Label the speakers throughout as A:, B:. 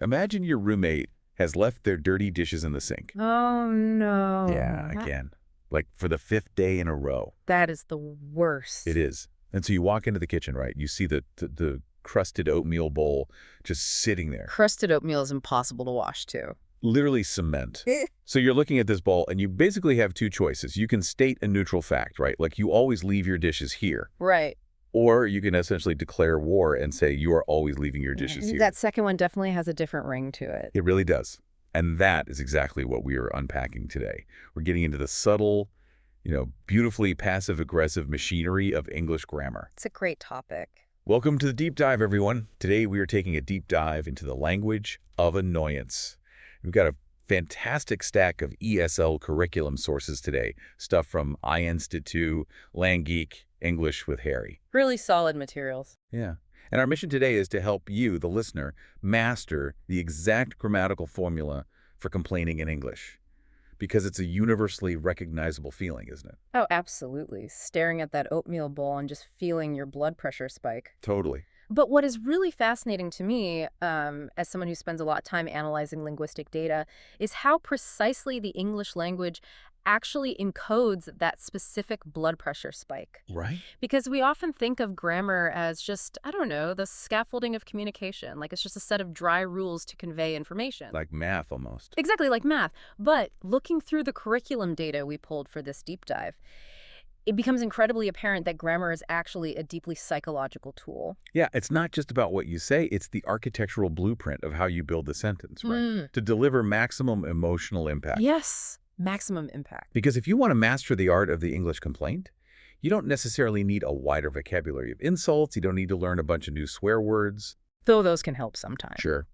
A: Imagine your roommate has left their dirty dishes in the sink.
B: Oh, no.
A: Yeah, again. Like for the 5th day in a row.
B: That is the worst.
A: It is. And so you walk into the kitchen, right? You see the crusted oatmeal bowl just sitting there.
B: Crusted oatmeal is impossible to wash, too.
A: Literally cement. So you're looking at this bowl, and you basically have two choices. You can state a neutral fact, right? Like you always leave your dishes here.
B: Right.
A: Or you can essentially declare war and say you are always leaving your dishes here.
B: That second one definitely has a different ring to it.
A: It really does. And that is exactly what we are unpacking today. We're getting into the subtle, beautifully passive-aggressive machinery of English grammar.
B: It's a great topic.
A: Welcome to the Deep Dive, everyone. Today we are taking a deep dive into the language of annoyance. We've got a fantastic stack of ESL curriculum sources today. Stuff from iInstitute, LangGeek, English with Harry.
B: Really solid materials.
A: Yeah. And our mission today is to help you, the listener, master the exact grammatical formula for complaining in English. Because it's a universally recognizable feeling, isn't it?
B: Oh, absolutely. Staring at that oatmeal bowl and just feeling your blood pressure spike.
A: Totally.
B: But what is really fascinating to me, as someone who spends a lot of time analyzing linguistic data, is how precisely the English language actually encodes that specific blood pressure spike.
A: Right?
B: Because we often think of grammar as just, I don't know, the scaffolding of communication. Like it's just a set of dry rules to convey information.
A: Like math, almost.
B: Exactly, like math. But looking through the curriculum data we pulled for this deep dive, it becomes incredibly apparent that grammar is actually a deeply psychological tool.
A: Yeah, it's not just about what you say, it's the architectural blueprint of how you build the sentence, right? To deliver maximum emotional impact.
B: Yes, maximum impact.
A: Because if you want to master the art of the English complaint, you don't necessarily need a wider vocabulary of insults, you don't need to learn a bunch of new swear words.
B: Though those can help sometimes.
A: Sure.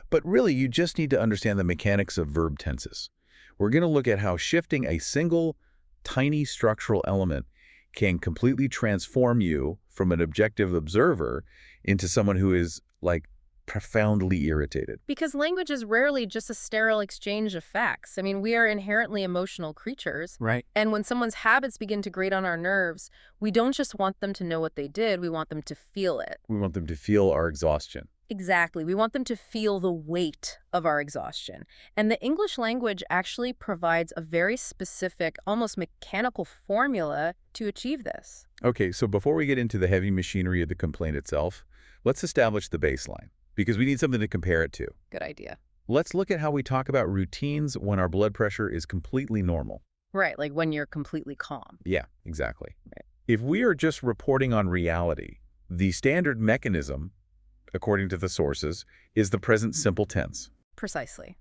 A: But really, you just need to understand the mechanics of verb tenses. We're going to look at how shifting a single tiny structural element can completely transform you from an objective observer into someone who is, like, profoundly irritated.
B: Because language is rarely just a sterile exchange of facts. I mean, we are inherently emotional creatures.
A: Right.
B: And when someone's habits begin to grate on our nerves, we don't just want them to know what they did, we want them to feel it.
A: We want them to feel our exhaustion.
B: Exactly. We want them to feel the weight of our exhaustion. And the English language actually provides a very specific, almost mechanical formula to achieve this.
A: Okay, so before we get into the heavy machinery of the complaint itself, let's establish the baseline, because we need something to compare it to.
B: Good idea.
A: Let's look at how we talk about routines when our blood pressure is completely normal.
B: Right, like when you're completely calm.
A: Yeah, exactly.
B: Right.
A: If we are just reporting on reality, the standard mechanism, according to the sources, is the present simple tense.
B: Precisely.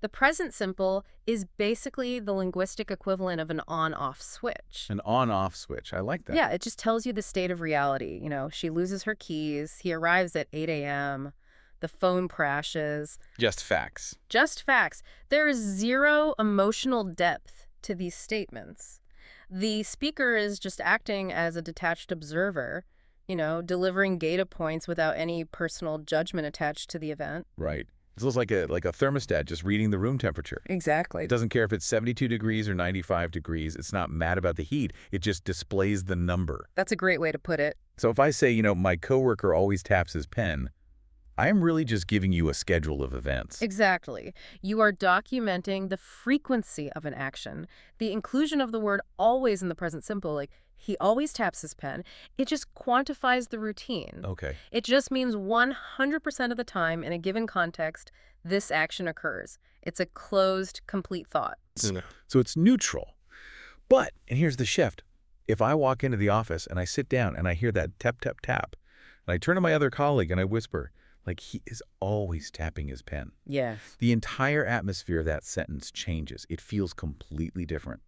B: The present simple is basically the linguistic equivalent of an on-off switch.
A: An on-off switch. I like that.
B: Yeah, it just tells you the state of reality. She loses her keys, he arrives at 8 a.m., the phone crashes.
A: Just facts.
B: Just facts. There is zero emotional depth to these statements. The speaker is just acting as a detached observer, delivering data points without any personal judgment attached to the event.
A: Right. It's almost like a thermostat just reading the room temperature.
B: Exactly.
A: It doesn't care if it's 72 degrees or 95 degrees. It's not mad about the heat. It just displays the number.
B: That's a great way to put it.
A: So if I say, my coworker always taps his pen, I am really just giving you a schedule of events.
B: Exactly. You are documenting the frequency of an action. The inclusion of the word always in the present simple, like he always taps his pen, it just quantifies the routine.
A: Okay.
B: It just means 100% of the time in a given context, this action occurs. It's a closed, complete thought.
A: So it's neutral. But, and here's the shift, if I walk into the office and I sit down and I hear that tap, tap, tap, and I turn to my other colleague and I whisper, like he is always tapping his pen.
B: Yeah.
A: The entire atmosphere of that sentence changes. It feels completely different.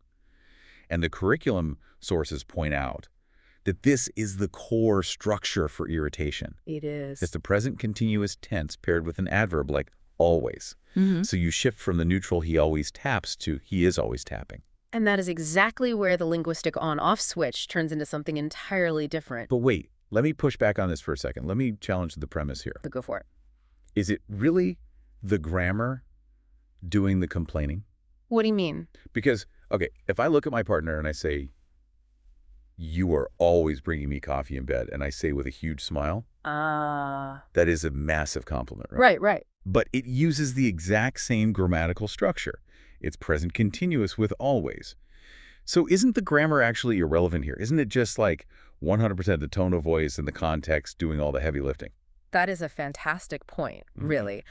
A: And the curriculum sources point out that this is the core structure for irritation.
B: It is.
A: It's the present continuous tense paired with an adverb like always. So you shift from the neutral he always taps to he is always tapping.
B: And that is exactly where the linguistic on-off switch turns into something entirely different.
A: But wait. Let me push back on this for a second. Let me challenge the premise here.
B: Go for it.
A: Is it really the grammar doing the complaining?
B: What do you mean?
A: Because, okay, if I look at my partner and I say, you are always bringing me coffee in bed, and I say with a huge smile, that is a massive compliment, right?
B: Right.
A: But it uses the exact same grammatical structure. It's present continuous with always. So isn't the grammar actually irrelevant here? Isn't it just like 100% the tone of voice and the context doing all the heavy lifting?
B: That is a fantastic point,
A: Mhm.
B: really.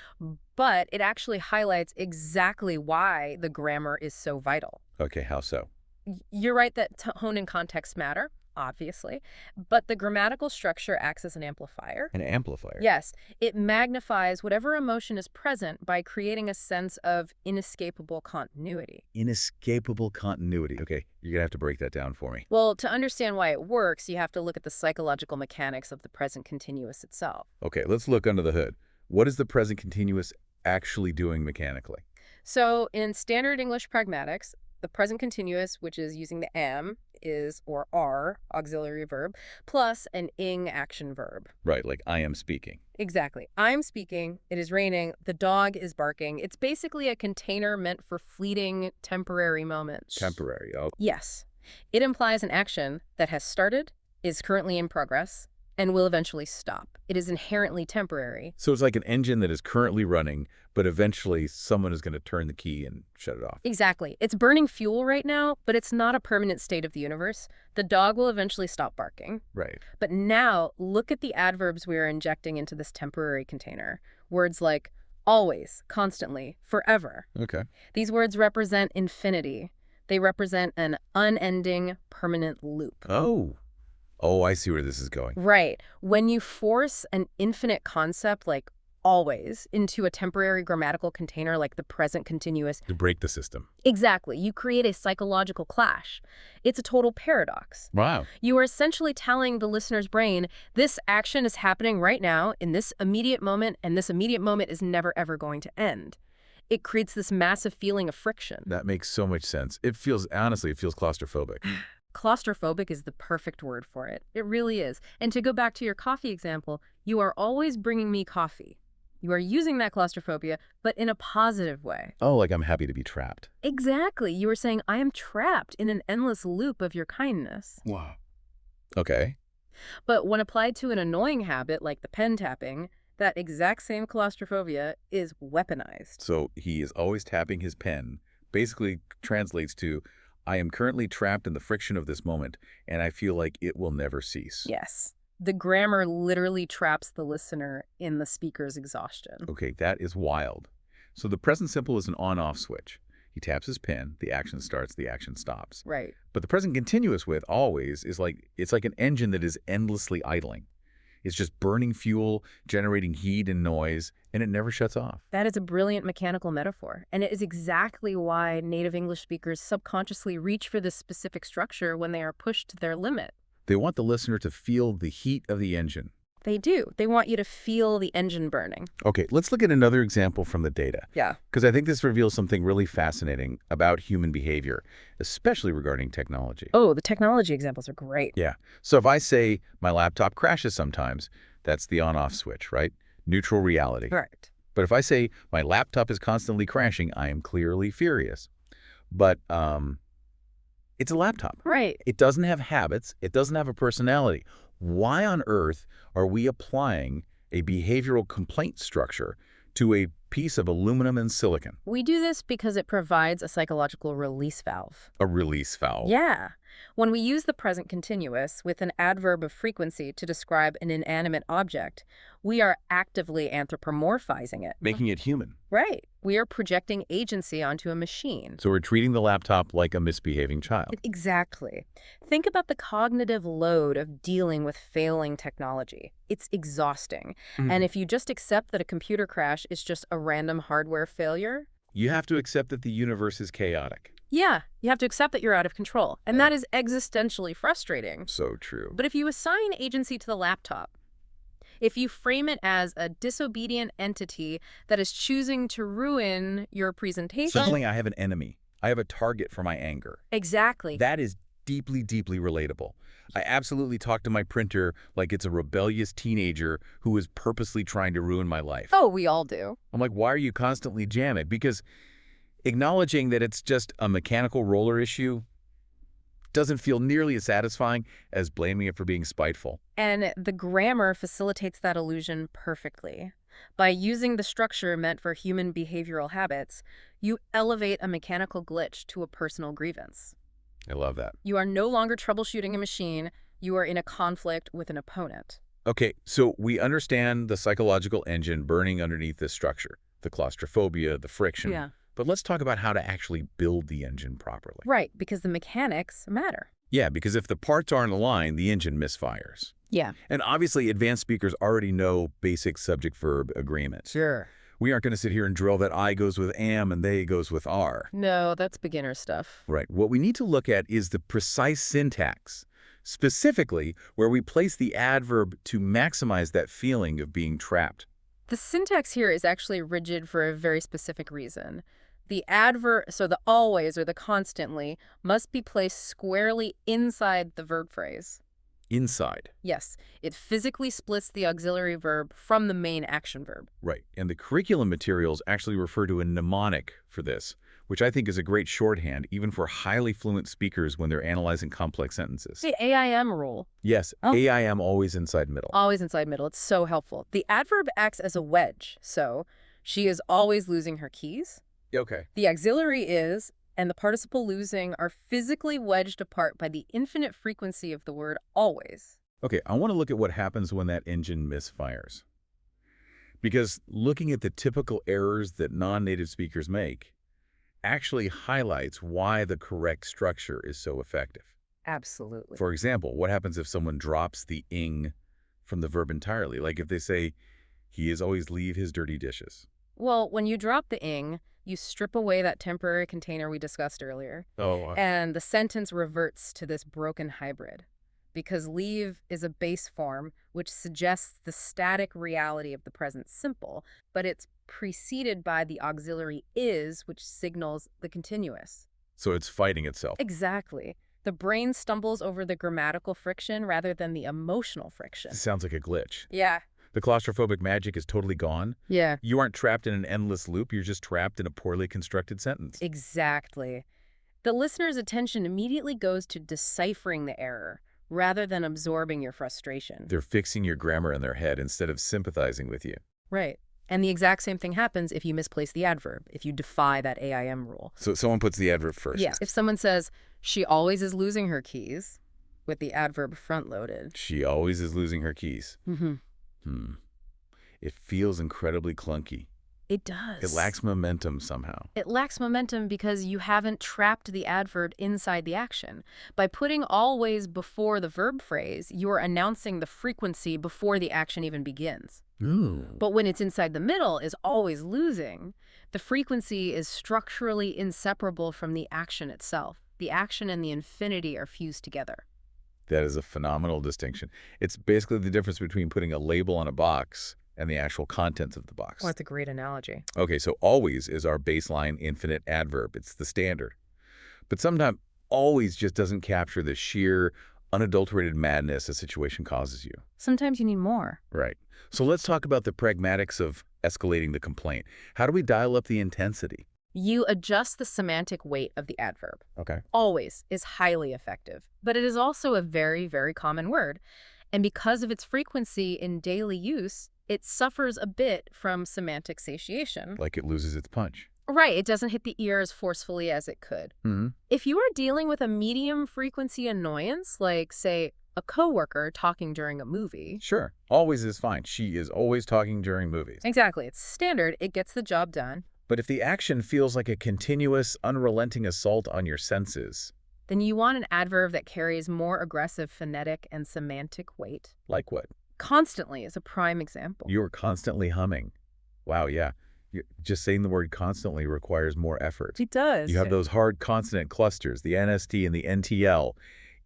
B: But it actually highlights exactly why the grammar is so vital.
A: Okay, how so?
B: You're right that tone and context matter, obviously, but the grammatical structure acts as an amplifier.
A: An amplifier.
B: Yes, it magnifies whatever emotion is present by creating a sense of inescapable continuity.
A: Inescapable continuity. Okay, you're going to have to break that down for me.
B: Well, to understand why it works, you have to look at the psychological mechanics of the present continuous itself.
A: Okay, let's look under the hood. What is the present continuous actually doing mechanically?
B: So, in standard English pragmatics, the present continuous, which is using the am, is, or are, auxiliary verb, plus an ing action verb.
A: Right, like I am speaking.
B: Exactly. I'm speaking, it is raining, the dog is barking. It's basically a container meant for fleeting, temporary moments.
A: Temporary. Oh,
B: Yes. It implies an action that has started, is currently in progress, and will eventually stop. It is inherently temporary.
A: so it's like an engine that is currently running, but eventually someone is going to turn the key and shut it off.
B: Exactly. It's burning fuel right now, but it's not a permanent state of the universe. The dog will eventually stop barking.
A: Right.
B: But now, look at the adverbs we are injecting into this temporary container. Words like always, constantly, forever.
A: Okay.
B: These words represent infinity. They represent an unending, permanent loop.
A: Oh. Oh, I see where this is going.
B: Right. When you force an infinite concept like always into a temporary grammatical container like the present continuous,
A: To break the system.
B: exactly, you create a psychological clash. It's a total paradox.
A: Wow.
B: You are essentially telling the listener's brain, this action is happening right now in this immediate moment, and this immediate moment is never, ever going to end. It creates this massive feeling of friction.
A: That makes so much sense. Honestly, it feels claustrophobic.
B: Claustrophobic is the perfect word for it. It really is. And to go back to your coffee example, you are always bringing me coffee. You are using that claustrophobia, but in a positive way.
A: Oh, like I'm happy to be trapped.
B: Exactly. You are saying, I am trapped in an endless loop of your kindness.
A: Wow. Okay.
B: But when applied to an annoying habit like the pen tapping, that exact same claustrophobia is weaponized.
A: So he is always tapping his pen, basically translates to, I am currently trapped in the friction of this moment, and I feel like it will never cease.
B: Yes. The grammar literally traps the listener in the speaker's exhaustion.
A: Okay, that is wild. So the present simple is an on-off switch. He taps his pen, the action starts, the action stops.
B: Right.
A: But the present continuous with always is it's like an engine that is endlessly idling. It's just burning fuel, generating heat and noise, and it never shuts off.
B: That is a brilliant mechanical metaphor, and it is exactly why native English speakers subconsciously reach for this specific structure when they are pushed to their limit.
A: They want the listener to feel the heat of the engine.
B: They do. They want you to feel the engine burning.
A: Okay, let's look at another example from the data,
B: Yeah.
A: because I think this reveals something really fascinating about human behavior, especially regarding technology.
B: Oh, the technology examples are great.
A: Yeah. So if I say my laptop crashes sometimes, that's the on-off switch, right? Neutral reality.
B: Correct.
A: But if I say my laptop is constantly crashing, I am clearly furious. But it's a laptop.
B: Right.
A: It doesn't have habits. It doesn't have a personality. Why on earth are we applying a behavioral complaint structure to a piece of aluminum and silicon?
B: We do this because it provides a psychological release valve.
A: A release valve.
B: Yeah. When we use the present continuous with an adverb of frequency to describe an inanimate object, we are actively anthropomorphizing it.
A: Making it human.
B: Right. We are projecting agency onto a machine.
A: So we're treating the laptop like a misbehaving child.
B: Exactly. Think about the cognitive load of dealing with failing technology. It's exhausting. And if you just accept that a computer crash is just a random hardware failure,
A: You have to accept that the universe is chaotic.
B: yeah, you have to accept that you're out of control. And that is existentially frustrating.
A: So true.
B: But if you assign agency to the laptop, if you frame it as a disobedient entity that is choosing to ruin your presentation.
A: Suddenly I have an enemy. I have a target for my anger.
B: Exactly.
A: That is deeply, deeply relatable. I absolutely talk to my printer like it's a rebellious teenager who is purposely trying to ruin my life.
B: Oh, we all do.
A: I'm like, why are you constantly jamming? Because acknowledging that it's just a mechanical roller issue doesn't feel nearly as satisfying as blaming it for being spiteful.
B: And the grammar facilitates that illusion perfectly. By using the structure meant for human behavioral habits, you elevate a mechanical glitch to a personal grievance.
A: I love that.
B: You are no longer troubleshooting a machine, you are in a conflict with an opponent.
A: Okay, so we understand the psychological engine burning underneath this structure, the claustrophobia, the friction.
B: Yeah.
A: But let's talk about how to actually build the engine properly.
B: Right, because the mechanics matter.
A: Yeah, because if the parts aren't aligned, the engine misfires.
B: Yeah.
A: And obviously, advanced speakers already know basic subject-verb agreements.
B: Sure.
A: We aren't going to sit here and drill that I goes with am and they goes with are.
B: No, that's beginner stuff.
A: Right. What we need to look at is the precise syntax, specifically where we place the adverb to maximize that feeling of being trapped.
B: The syntax here is actually rigid for a very specific reason. The adverb, so the always or the constantly, must be placed squarely inside the verb phrase.
A: Inside.
B: Yes, it physically splits the auxiliary verb from the main action verb.
A: Right. And the curriculum materials actually refer to a mnemonic for this, which I think is a great shorthand even for highly fluent speakers when they're analyzing complex sentences.
B: The AIM rule.
A: Yes,
B: Oh.
A: AIM always inside middle.
B: Always inside middle. It's so helpful. The adverb acts as a wedge. So, she is always losing her keys.
A: Okay.
B: The auxiliary is and the participle losing are physically wedged apart by the infinite frequency of the word always.
A: Okay, I want to look at what happens when that engine misfires. Because looking at the typical errors that non-native speakers make actually highlights why the correct structure is so effective.
B: Absolutely.
A: For example, what happens if someone drops the ing from the verb entirely? Like if they say, he is always leave his dirty dishes.
B: Well, when you drop the ing, you strip away that temporary container we discussed earlier,
A: Oh,
B: and the sentence reverts to this broken hybrid. Because leave is a base form, which suggests the static reality of the present simple, but it's preceded by the auxiliary is, which signals the continuous.
A: so it's fighting itself.
B: Exactly. The brain stumbles over the grammatical friction rather than the emotional friction.
A: Sounds like a glitch.
B: Yeah.
A: The claustrophobic magic is totally gone.
B: Yeah.
A: You aren't trapped in an endless loop. You're just trapped in a poorly constructed sentence.
B: Exactly. The listener's attention immediately goes to deciphering the error rather than absorbing your frustration.
A: They're fixing your grammar in their head instead of sympathizing with you.
B: Right. And the exact same thing happens if you misplace the adverb, if you defy that AIM rule.
A: So someone puts the adverb first.
B: Yeah. If someone says, she always is losing her keys, with the adverb front-loaded.
A: She always is losing her keys.
B: Mm-hmm.
A: It feels incredibly clunky.
B: It does.
A: It lacks momentum somehow.
B: It lacks momentum because you haven't trapped the adverb inside the action. By putting always before the verb phrase, you're announcing the frequency before the action even begins.
A: Ooh.
B: But when it's inside the middle, is always losing, the frequency is structurally inseparable from the action itself. The action and the infinity are fused together.
A: That is a phenomenal distinction. It's basically the difference between putting a label on a box and the actual contents of the box.
B: Well, that's a great analogy.
A: Okay, so always is our baseline infinite adverb. It's the standard. But sometimes always just doesn't capture the sheer, unadulterated madness a situation causes you.
B: Sometimes you need more.
A: Right. So let's talk about the pragmatics of escalating the complaint. How do we dial up the intensity?
B: You adjust the semantic weight of the adverb.
A: Okay.
B: Always is highly effective, but it is also a very, very common word. And because of its frequency in daily use, it suffers a bit from semantic satiation.
A: Like it loses its punch.
B: Right, it doesn't hit the ear as forcefully as it could.
A: Mm-hmm.
B: If you are dealing with a medium frequency annoyance, like, say, a coworker talking during a movie.
A: Sure. Always is fine. She is always talking during movies.
B: Exactly, it's standard, it gets the job done.
A: But if the action feels like a continuous, unrelenting assault on your senses.
B: Then you want an adverb that carries more aggressive phonetic and semantic weight.
A: Like what?
B: Constantly is a prime example.
A: You're constantly humming. Wow, yeah. Just saying the word constantly requires more effort.
B: It does.
A: You have those hard consonant clusters, the NST and the NTL.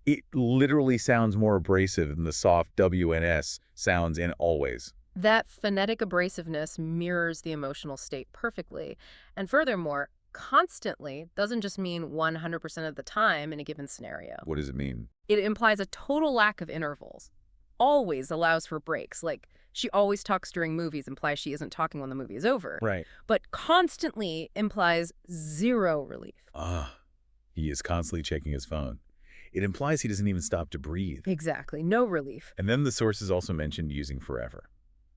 A: It literally sounds more abrasive than the soft WNS sounds in always.
B: That phonetic abrasiveness mirrors the emotional state perfectly. And furthermore, constantly doesn't just mean 100% of the time in a given scenario.
A: What does it mean?
B: It implies a total lack of intervals. Always allows for breaks, like she always talks during movies implies she isn't talking when the movie is over.
A: Right.
B: But constantly implies zero relief.
A: He is constantly checking his phone. It implies he doesn't even stop to breathe.
B: Exactly. No relief.
A: And then the source is also mentioned using forever,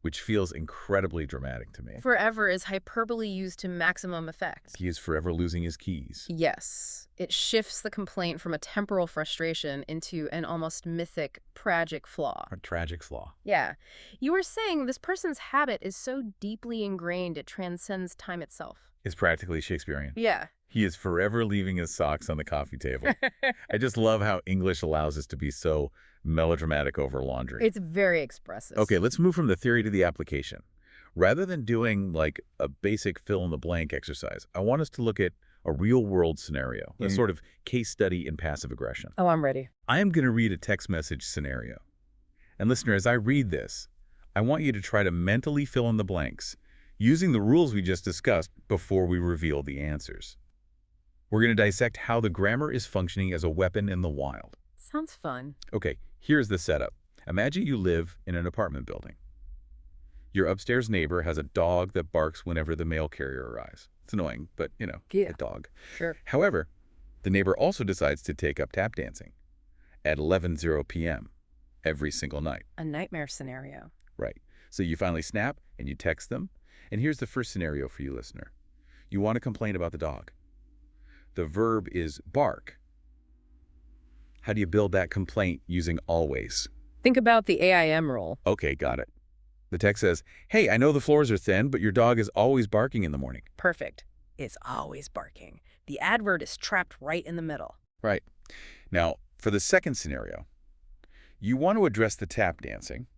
A: which feels incredibly dramatic to me.
B: Forever is hyperbole used to maximum effect.
A: He is forever losing his keys.
B: Yes, it shifts the complaint from a temporal frustration into an almost mythic, tragic flaw.
A: A tragic flaw.
B: Yeah. You were saying this person's habit is so deeply ingrained it transcends time itself.
A: It's practically Shakespearean.
B: Yeah.
A: He is forever leaving his socks on the coffee table. I just love how English allows us to be so melodramatic over laundry.
B: It's very expressive.
A: Okay, let's move from the theory to the application. Rather than doing like a basic fill-in-the-blank exercise, I want us to look at a real-world scenario, a sort of case study in passive aggression.
B: Oh, I'm ready.
A: I am going to read a text message scenario. And listener, as I read this, I want you to try to mentally fill in the blanks using the rules we just discussed before we reveal the answers. We're going to dissect how the grammar is functioning as a weapon in the wild.
B: Sounds fun.
A: Okay, here's the setup. Imagine you live in an apartment building. Your upstairs neighbor has a dog that barks whenever the mail carrier arrives. It's annoying, but,
B: Yeah.
A: a dog.
B: Sure.
A: However, the neighbor also decides to take up tap dancing at 11:00 p.m. every single night.
B: A nightmare scenario.
A: Right. So you finally snap and you text them. And here's the first scenario for you, listener. You want to complain about the dog. The verb is bark. How do you build that complaint using always?
B: Think about the AIM rule.
A: Okay, got it. The text says, hey, I know the floors are thin, but your dog is always barking in the morning.
B: Perfect. It's always barking. The adverb is trapped right in the middle.
A: Right. Now, for the second scenario, you want to address the tap dancing,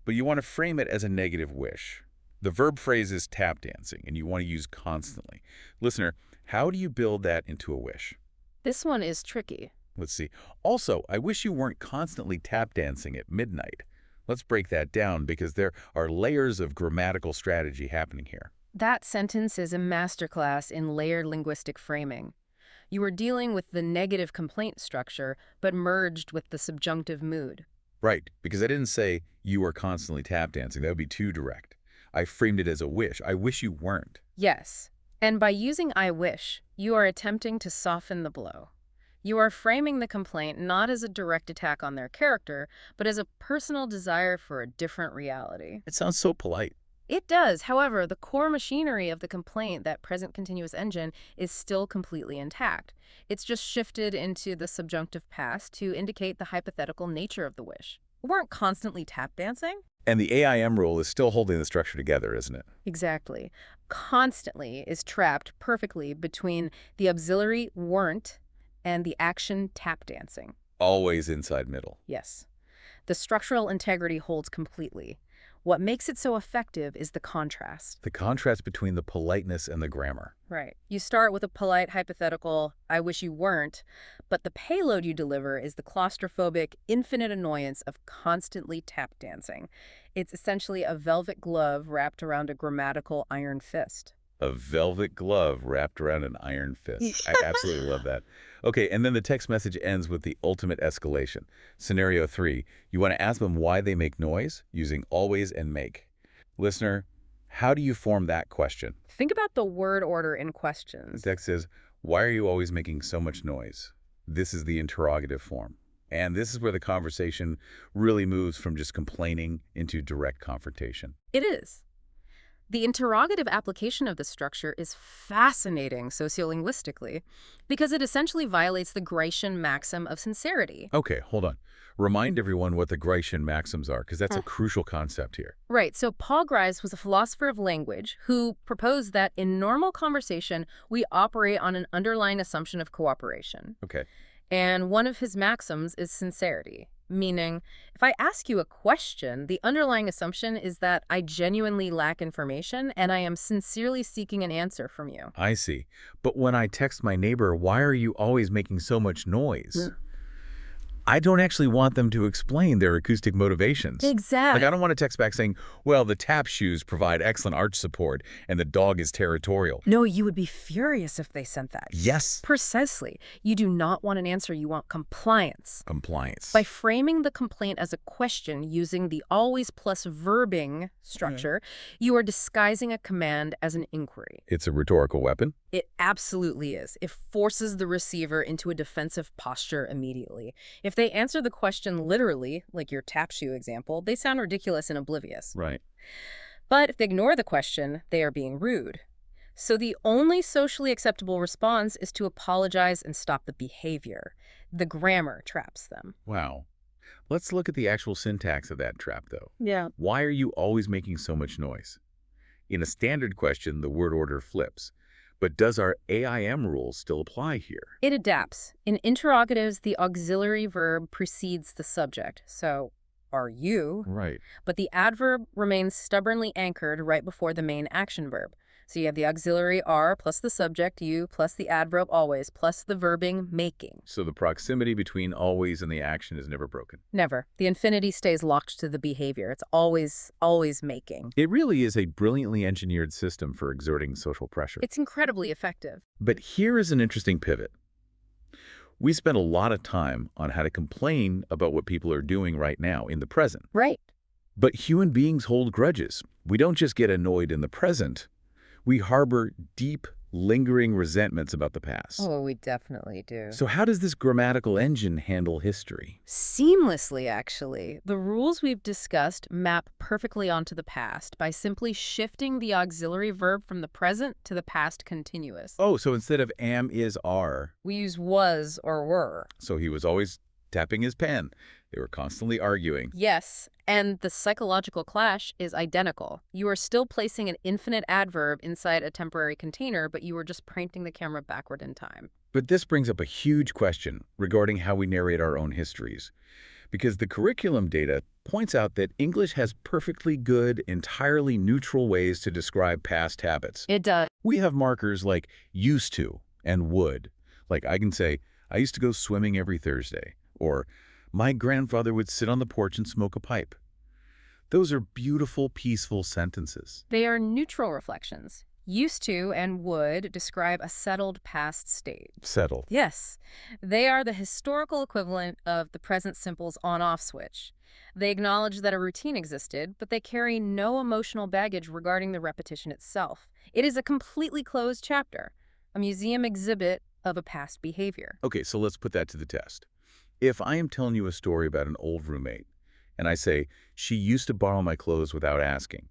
A: but you want to frame it as a negative wish. The verb phrase is tap dancing, and you want to use constantly. Listener, how do you build that into a wish?
B: This one is tricky.
A: Let's see. Also, I wish you weren't constantly tap dancing at midnight. Let's break that down because there are layers of grammatical strategy happening here.
B: That sentence is a masterclass in layered linguistic framing. You are dealing with the negative complaint structure, but merged with the subjunctive mood.
A: Right, because I didn't say you are constantly tap dancing. That would be too direct. I framed it as a wish. I wish you weren't.
B: Yes, and by using I wish, you are attempting to soften the blow. You are framing the complaint not as a direct attack on their character, but as a personal desire for a different reality.
A: It sounds so polite.
B: It does. However, the core machinery of the complaint, that present continuous engine, is still completely intact. It's just shifted into the subjunctive past to indicate the hypothetical nature of the wish. We weren't constantly tap dancing?
A: And the AIM rule is still holding the structure together, isn't it?
B: Exactly. Constantly is trapped perfectly between the auxiliary weren't and the action tap dancing.
A: Always inside middle.
B: Yes. The structural integrity holds completely. What makes it so effective is the contrast.
A: The contrast between the politeness and the grammar.
B: Right. You start with a polite hypothetical, I wish you weren't, but the payload you deliver is the claustrophobic, infinite annoyance of constantly tap dancing. It's essentially a velvet glove wrapped around a grammatical iron fist.
A: A velvet glove wrapped around an iron fist. I absolutely love that. Okay, and then the text message ends with the ultimate escalation. Scenario 3, you want to ask them why they make noise using always and make. Listener, how do you form that question?
B: Think about the word order in
A: The
B: questions.
A: text says, why are you always making so much noise? This is the interrogative form. And this is where the conversation really moves from just complaining into direct confrontation.
B: It is. The interrogative application of this structure is fascinating sociolinguistically because it essentially violates the Grecian maxim of sincerity.
A: Okay, hold on. Remind everyone what the Grecian maxims are, because that's a crucial concept here.
B: Right, so Paul Grice was a philosopher of language who proposed that in normal conversation, we operate on an underlying assumption of cooperation.
A: Okay.
B: And one of his maxims is sincerity, meaning if I ask you a question, the underlying assumption is that I genuinely lack information and I am sincerely seeking an answer from you.
A: I see. But when I text my neighbor, why are you always making so much noise? I don't actually want them to explain their acoustic motivations.
B: Exactly.
A: Like, I don't want to text back saying, well, the tap shoes provide excellent arch support and the dog is territorial.
B: No, you would be furious if they sent that.
A: Yes.
B: Precisely. You do not want an answer. You want compliance.
A: Compliance.
B: By framing the complaint as a question using the always plus verbing structure, you are disguising a command as an inquiry.
A: It's a rhetorical weapon.
B: It absolutely is. It forces the receiver into a defensive posture immediately. If they answer the question literally, like your tap shoe example, they sound ridiculous and oblivious.
A: Right.
B: But if they ignore the question, they are being rude. So the only socially acceptable response is to apologize and stop the behavior. The grammar traps them.
A: Wow. Let's look at the actual syntax of that trap, though.
B: Yeah.
A: Why are you always making so much noise? In a standard question, the word order flips. But does our AIM rule still apply here?
B: It adapts. In interrogatives, the auxiliary verb precedes the subject. So, are you?
A: Right.
B: But the adverb remains stubbornly anchored right before the main action verb. So you have the auxiliary are plus the subject you plus the adverb always plus the verbing making.
A: So the proximity between always and the action is never broken.
B: Never. The infinity stays locked to the behavior. It's always making.
A: It really is a brilliantly engineered system for exerting social pressure.
B: It's incredibly effective.
A: But here is an interesting pivot. We spend a lot of time on how to complain about what people are doing right now in the present.
B: Right.
A: But human beings hold grudges. We don't just get annoyed in the present. We harbor deep, lingering resentments about the past.
B: Oh, we definitely do.
A: So how does this grammatical engine handle history?
B: Seamlessly, actually. The rules we've discussed map perfectly onto the past by simply shifting the auxiliary verb from the present to the past continuous.
A: Oh, so instead of am, is, are.
B: We use was or were.
A: So he was always tapping his pen. They were constantly arguing.
B: Yes, and the psychological clash is identical. You are still placing an infinite adverb inside a temporary container, but you are just pointing the camera backward in time.
A: But this brings up a huge question regarding how we narrate our own histories. Because the curriculum data points out that English has perfectly good, entirely neutral ways to describe past habits.
B: It does.
A: We have markers like used to and would. Like I can say, I used to go swimming every Thursday. Or my grandfather would sit on the porch and smoke a pipe. Those are beautiful, peaceful sentences.
B: They are neutral reflections. Used to and would describe a settled past state.
A: Settled.
B: Yes, they are the historical equivalent of the present simple's on-off switch. They acknowledge that a routine existed, but they carry no emotional baggage regarding the repetition itself. It is a completely closed chapter, a museum exhibit of a past behavior.
A: Okay, so let's put that to the test. If I am telling you a story about an old roommate, and I say, she used to borrow my clothes without asking,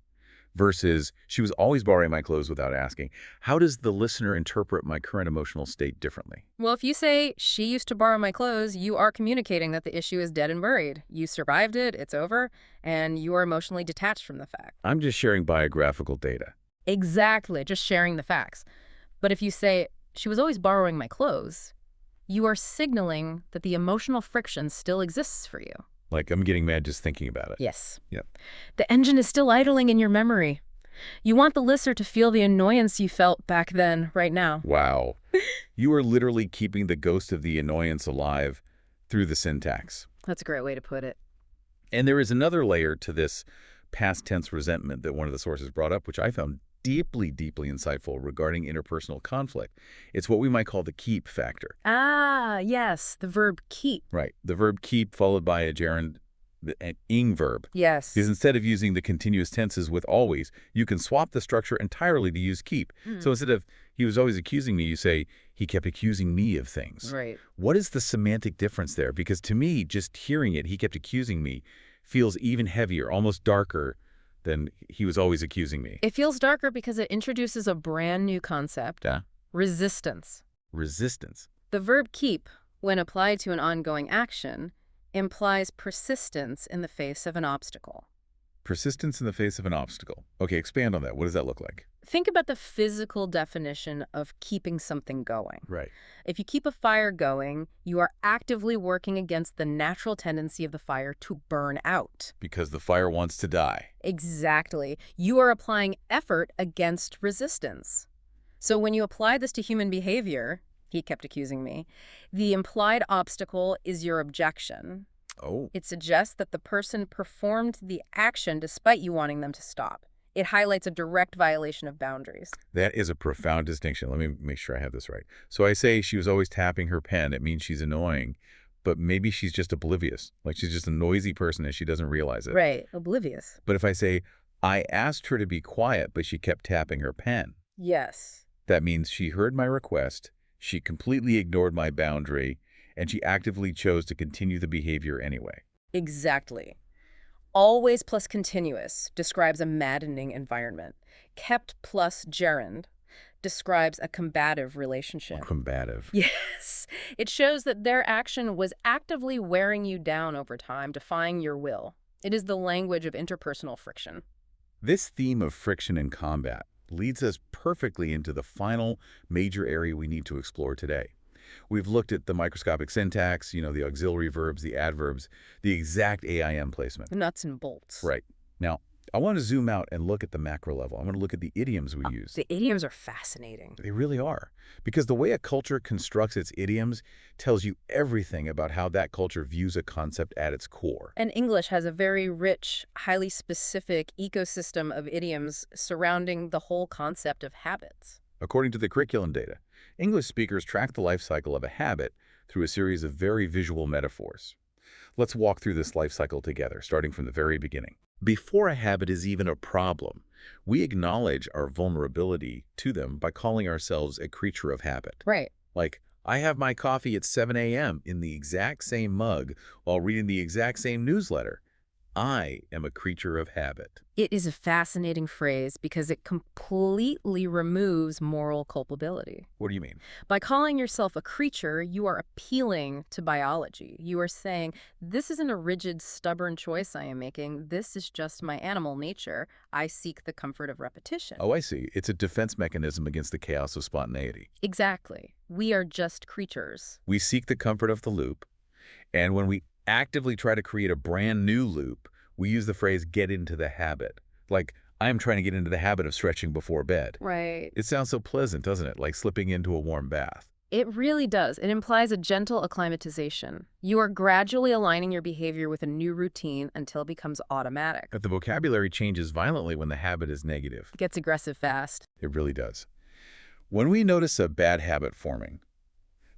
A: versus she was always borrowing my clothes without asking, how does the listener interpret my current emotional state differently?
B: Well, if you say, she used to borrow my clothes, you are communicating that the issue is dead and buried. You survived it, it's over, and you are emotionally detached from the fact.
A: I'm just sharing biographical data.
B: Exactly, just sharing the facts. But if you say, she was always borrowing my clothes, you are signaling that the emotional friction still exists for you.
A: Like, I'm getting mad just thinking about it.
B: Yes.
A: Yep.
B: The engine is still idling in your memory. You want the listener to feel the annoyance you felt back then, right now.
A: Wow. You are literally keeping the ghost of the annoyance alive through the syntax.
B: That's a great way to put it.
A: And there is another layer to this past tense resentment that one of the sources brought up, which I found deeply, deeply insightful regarding interpersonal conflict. It's what we might call the keep factor.
B: Ah, yes, the verb keep.
A: Right. The verb keep followed by a gerund, an ing verb.
B: Yes.
A: Because instead of using the continuous tenses with always, you can swap the structure entirely to use keep. So instead of he was always accusing me, you say he kept accusing me of things.
B: Right.
A: What is the semantic difference there? Because to me, just hearing it, he kept accusing me, feels even heavier, almost darker than he was always accusing me.
B: It feels darker because it introduces a brand new concept.
A: Yeah.
B: Resistance.
A: Resistance.
B: The verb keep, when applied to an ongoing action, implies persistence in the face of an obstacle.
A: Persistence in the face of an obstacle. Okay, expand on that. What does that look like?
B: Think about the physical definition of keeping something going.
A: Right.
B: If you keep a fire going, you are actively working against the natural tendency of the fire to burn out.
A: Because the fire wants to die.
B: Exactly. You are applying effort against resistance. So when you apply this to human behavior, he kept accusing me, the implied obstacle is your objection.
A: Oh.
B: It suggests that the person performed the action despite you wanting them to stop. It highlights a direct violation of boundaries.
A: That is a profound distinction. Let me make sure I have this right. So I say she was always tapping her pen. It means she's annoying, but maybe she's just oblivious. Like she's just a noisy person and she doesn't realize it.
B: Right, oblivious.
A: But if I say, I asked her to be quiet, but she kept tapping her pen,
B: Yes.
A: that means she heard my request, she completely ignored my boundary, and she actively chose to continue the behavior anyway.
B: Exactly. Always plus continuous describes a maddening environment. Kept plus gerund describes a combative relationship.
A: Combative.
B: Yes. It shows that their action was actively wearing you down over time, defying your will. It is the language of interpersonal friction.
A: This theme of friction in combat leads us perfectly into the final major area we need to explore today. We've looked at the microscopic syntax, the auxiliary verbs, the adverbs, the exact AIM placement.
B: The nuts and bolts.
A: Right. Now, I want to zoom out and look at the macro level. I want to look at the idioms we use.
B: The idioms are fascinating.
A: They really are. Because the way a culture constructs its idioms tells you everything about how that culture views a concept at its core.
B: And English has a very rich, highly specific ecosystem of idioms surrounding the whole concept of habits.
A: According to the curriculum data, English speakers track the life cycle of a habit through a series of very visual metaphors. Let's walk through this life cycle together, starting from the very beginning. Before a habit is even a problem, we acknowledge our vulnerability to them by calling ourselves a creature of habit.
B: Right.
A: Like, I have my coffee at 7 a.m. in the exact same mug while reading the exact same newsletter. I am a creature of habit.
B: It is a fascinating phrase because it completely removes moral culpability.
A: What do you mean?
B: By calling yourself a creature, you are appealing to biology. You are saying, this isn't a rigid, stubborn choice I am making. This is just my animal nature. I seek the comfort of repetition.
A: Oh, I see. It's a defense mechanism against the chaos of spontaneity.
B: Exactly. We are just creatures.
A: We seek the comfort of the loop, and when we actively try to create a brand new loop, we use the phrase get into the habit. Like, I'm trying to get into the habit of stretching before bed.
B: Right.
A: It sounds so pleasant, doesn't it? Like slipping into a warm bath.
B: It really does. It implies a gentle acclimatization. You are gradually aligning your behavior with a new routine until it becomes automatic.
A: But the vocabulary changes violently when the habit is negative.
B: It gets aggressive fast.
A: It really does. When we notice a bad habit forming,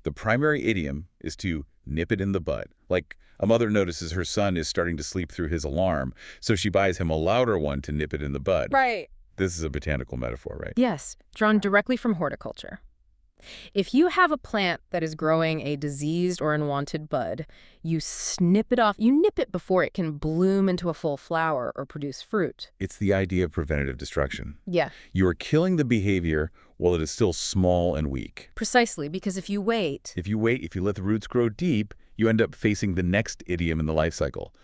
A: the primary idiom is to nip it in the bud. Like a mother notices her son is starting to sleep through his alarm, so she buys him a louder one to nip it in the bud.
B: Right.
A: This is a botanical metaphor, right?
B: Yes, drawn directly from horticulture. If you have a plant that is growing a diseased or unwanted bud, you snip it off. You nip it before it can bloom into a full flower or produce fruit.
A: It's the idea of preventative destruction.
B: Yeah.
A: You are killing the behavior while it is still small and weak.
B: Precisely, because if you wait,
A: If you let the roots grow deep, you end up facing the next idiom in the life cycle.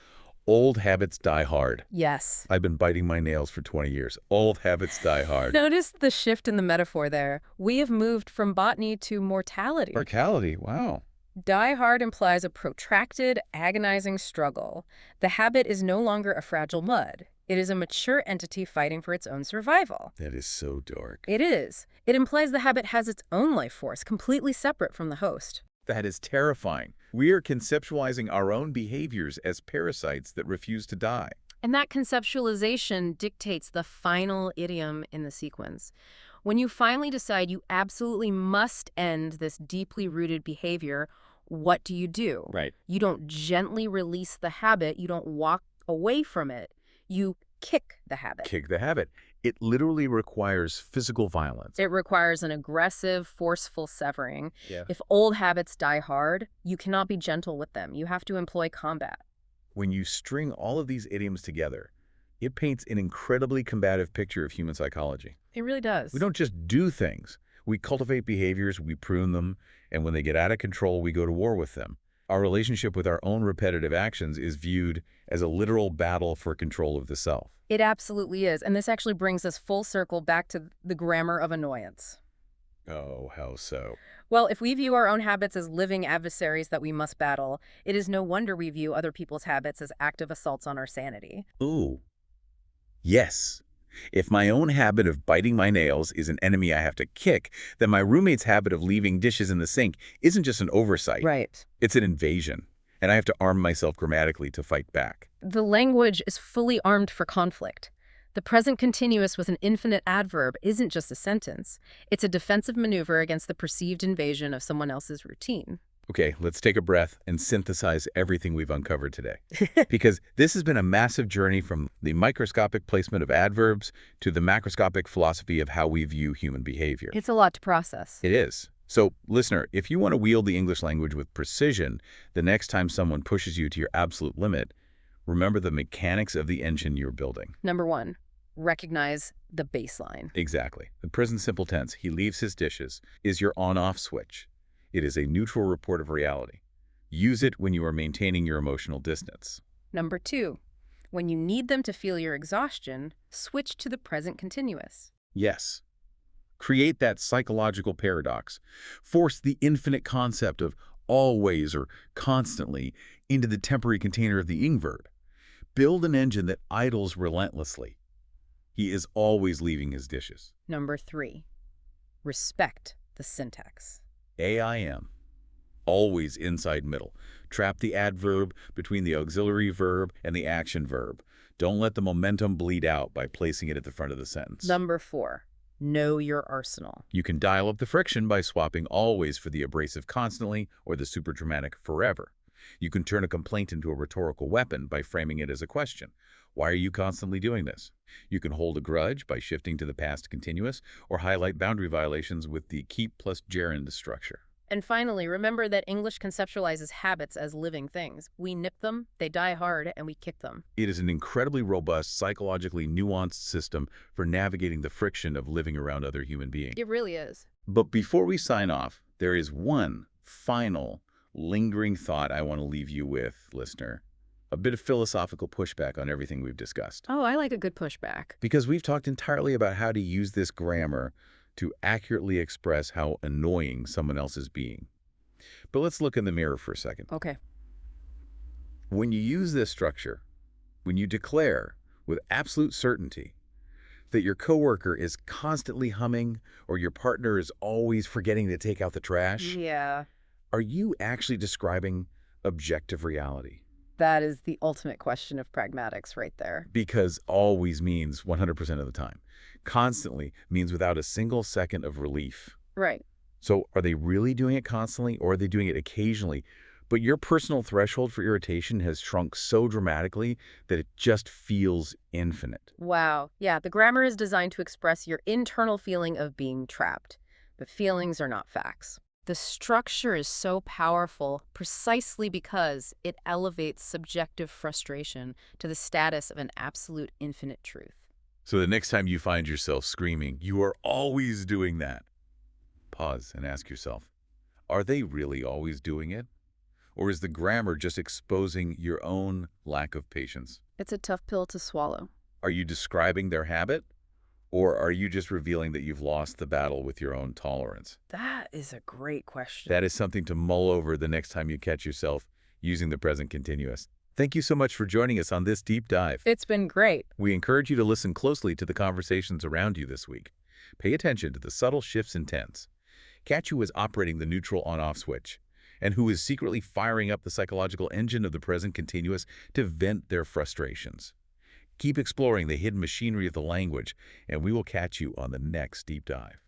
A: Old habits die hard.
B: yes.
A: I've been biting my nails for 20 years. Old habits die hard.
B: Notice the shift in the metaphor there. We have moved from botany to mortality.
A: Mortality, wow.
B: Die hard implies a protracted, agonizing struggle. The habit is no longer a fragile mud. It is a mature entity fighting for its own survival.
A: That is so dark.
B: It is. It implies the habit has its own life force, completely separate from the host.
A: That is terrifying. We are conceptualizing our own behaviors as parasites that refuse to die.
B: And that conceptualization dictates the final idiom in the sequence. When you finally decide you absolutely must end this deeply rooted behavior, what do?
A: Right.
B: You don't gently release the habit. You don't walk away from it. You kick the habit.
A: Kick the habit. It literally requires physical violence.
B: It requires an aggressive, forceful severing.
A: Yeah.
B: If old habits die hard, you cannot be gentle with them. You have to employ combat.
A: When you string all of these idioms together, it paints an incredibly combative picture of human psychology.
B: It really does.
A: We don't just do things. We cultivate behaviors, we prune them, and when they get out of control, we go to war with them. Our relationship with our own repetitive actions is viewed as a literal battle for control of the self.
B: It absolutely is. And this actually brings us full circle back to the grammar of annoyance.
A: Oh, how so?
B: Well, if we view our own habits as living adversaries that we must battle, it is no wonder we view other people's habits as active assaults on our sanity.
A: Ooh. Yes. If my own habit of biting my nails is an enemy I have to kick, then my roommate's habit of leaving dishes in the sink isn't just an oversight.
B: Right.
A: It's an invasion, and I have to arm myself grammatically to fight back.
B: The language is fully armed for conflict. The present continuous with an infinite adverb isn't just a sentence. It's a defensive maneuver against the perceived invasion of someone else's routine.
A: Okay, let's take a breath and synthesize everything we've uncovered today. Because this has been a massive journey from the microscopic placement of adverbs to the macroscopic philosophy of how we view human behavior.
B: It's a lot to process.
A: It is. So, listener, if you want to wield the English language with precision the next time someone pushes you to your absolute limit, remember the mechanics of the engine you're building.
B: Number one, recognize the baseline.
A: Exactly. The present simple tense, he leaves his dishes, is your on-off switch. It is a neutral report of reality. Use it when you are maintaining your emotional distance.
B: Number two, when you need them to feel your exhaustion, switch to the present continuous.
A: Yes. Create that psychological paradox. Force the infinite concept of always or constantly into the temporary container of the ing verb. Build an engine that idles relentlessly. He is always leaving his dishes.
B: Number three, respect the syntax.
A: AIM. Always inside middle. Trap the adverb between the auxiliary verb and the action verb. Don't let the momentum bleed out by placing it at the front of the sentence.
B: Number four, know your arsenal.
A: You can dial up the friction by swapping always for the abrasive constantly or the superdramatic forever. You can turn a complaint into a rhetorical weapon by framing it as a question. Why are you constantly doing this? You can hold a grudge by shifting to the past continuous or highlight boundary violations with the keep plus gerund structure.
B: And finally, remember that English conceptualizes habits as living things. We nip them, they die hard, and we kick them.
A: It is an incredibly robust, psychologically nuanced system for navigating the friction of living around other human beings.
B: It really is.
A: But before we sign off, there is one final lingering thought I want to leave you with, listener. A bit of philosophical pushback on everything we've discussed.
B: Oh, I like a good pushback.
A: Because we've talked entirely about how to use this grammar to accurately express how annoying someone else is being. But let's look in the mirror for a second.
B: Okay.
A: When you use this structure, when you declare with absolute certainty that your coworker is constantly humming or your partner is always forgetting to take out the trash,
B: Yeah,
A: are you actually describing objective reality?
B: that is the ultimate question of pragmatics right there.
A: Because always means 100% of the time. Constantly means without a single second of relief.
B: Right.
A: So are they really doing it constantly or are they doing it occasionally? But your personal threshold for irritation has shrunk so dramatically that it just feels infinite.
B: Wow. Yeah, the grammar is designed to express your internal feeling of being trapped. But feelings are not facts. The structure is so powerful precisely because it elevates subjective frustration to the status of an absolute infinite truth.
A: So the next time you find yourself screaming, "You are always doing that," pause and ask yourself, are they really always doing it? Or is the grammar just exposing your own lack of patience?
B: It's a tough pill to swallow.
A: Are you describing their habit? Or are you just revealing that you've lost the battle with your own tolerance?
B: That is a great question.
A: That is something to mull over the next time you catch yourself using the present continuous. Thank you so much for joining us on this deep dive.
B: It's been great.
A: We encourage you to listen closely to the conversations around you this week. Pay attention to the subtle shifts in tense. Catch who is operating the neutral on-off switch and who is secretly firing up the psychological engine of the present continuous to vent their frustrations. Keep exploring the hidden machinery of the language, and we will catch you on the next deep dive.